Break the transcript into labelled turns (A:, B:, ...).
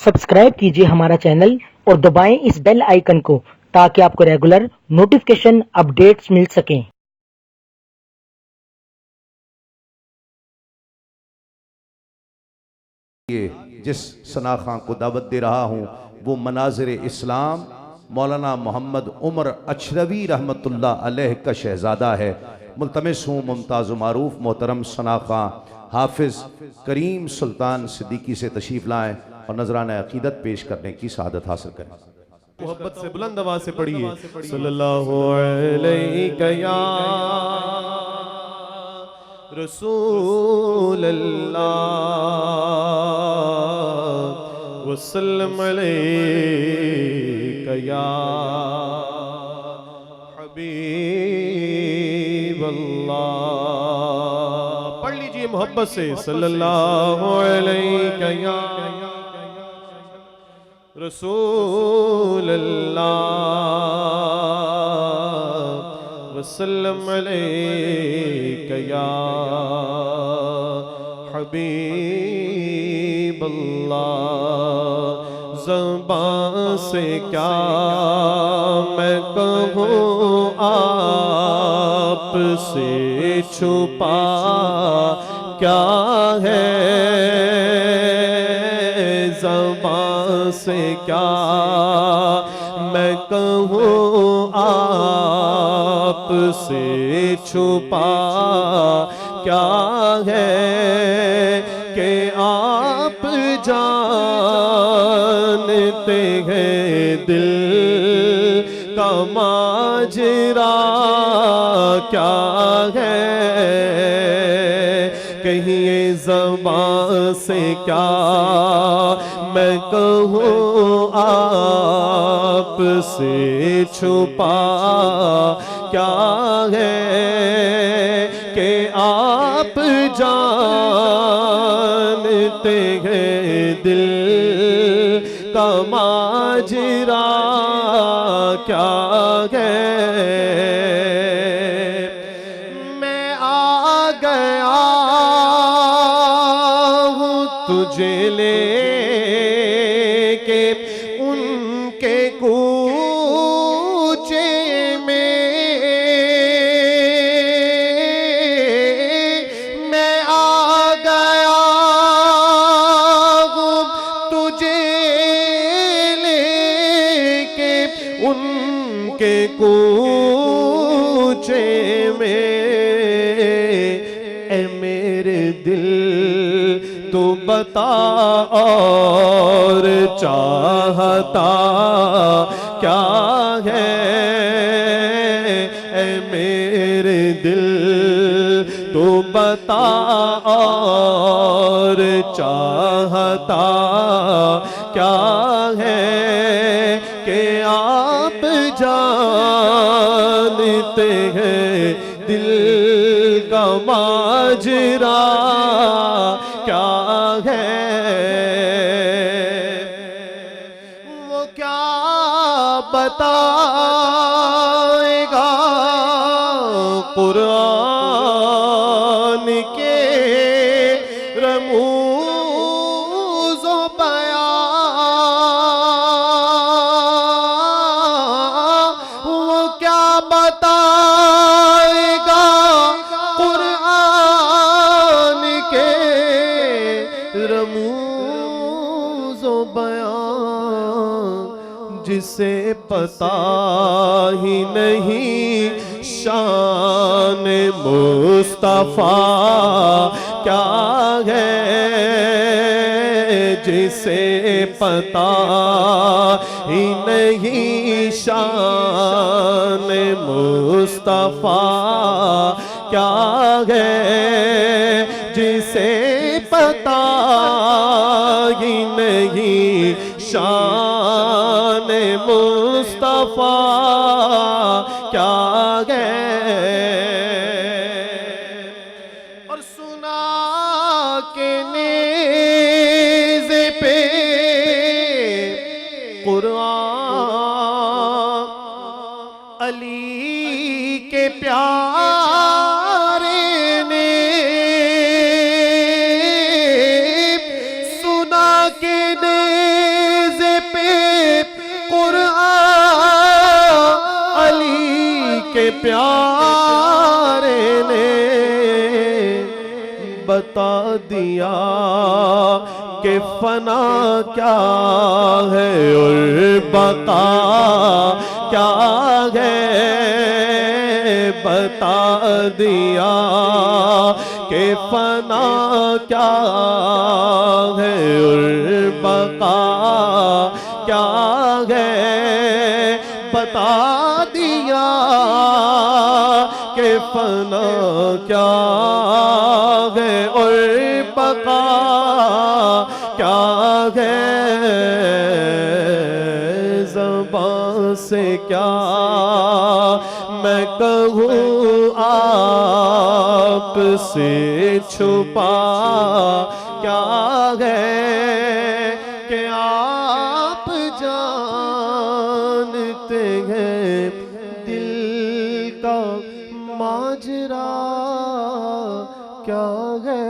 A: Subscribe कीजिए हमारा channel और दबाएं इस बेल आइकन को ताकि आपको रेगुलर नोटिफिकेशन अपडेट्स मिल सकें।
B: जिस सना खां को दावत दे रहा हूँ वो मनाजिर इस्लाम मौलाना मोहम्मद उमर अशरवी रहमतुल्लाह अलैह का शहजादा है। मुल्तमिस हूँ मुमताज़ मारूफ मोहतरम सना खां हाफिज़ करीम सुल्तान सिद्दीकी से तशरीफ़ लाएँ और नजराना अकीदत पेश करने की सआदत हासिल करें।
C: मोहब्बत से बुलंद आवाज से पढ़िए सल्लल्लाहु अलैहि या रसूल अल्लाह वसल्लम अलैका या हबीब अल्लाह। पढ़ लीजिए मोहब्बत से सल्लल्लाहु अलैहि या रसूल अल्लाह वसल्लम अलैका या हबीब अल्लाह। ज़बान से क्या मैं कहूँ आप से छुपा क्या है, ज़बान से क्या मैं कहूँ आप से छुपा क्या है कि आप जानते हैं दिल का माजरा क्या है। कहिए ज़बान से क्या मैं कहूँ आप से छुपा क्या है कि आप जानते हैं दिल का माजरा क्या है। मैं आ गया हूँ तुझे लेके उनके कूचे में, मैं आ गया हूँ तुझे लेके उनके कूचे में। ए मेरे दिल तो बता और चाहता क्या है। ए मेरे दिल तो बता और चाहता क्या है कि आप जानते हैं दिल का माजरा क्या है। वो क्या बताएगा कुरान के रमूज़ व बयान, वो क्या बताएगा कुरान के रमूज़ व बयान, जिसे पता ही नहीं शान मुस्तफा क्या है। जिसे पता ही नहीं शान मुस्तफा क्या है। जिसे पता ही नहीं शान मुस्तफा क्या है। और सुना के नेज़े पे कुरान अली के प्यारे ने सुना के ने प्यारे ने बता दिया कि फना क्या है और बता क्या है, बता दिया कि फना क्या है और बका क्या है, बता दिया कि फना क्या है और बका क्या है। ज़बान से क्या मैं कहूँ आप से छुपा क्या है कि आप जानते हैं दिल का माजरा क्या है।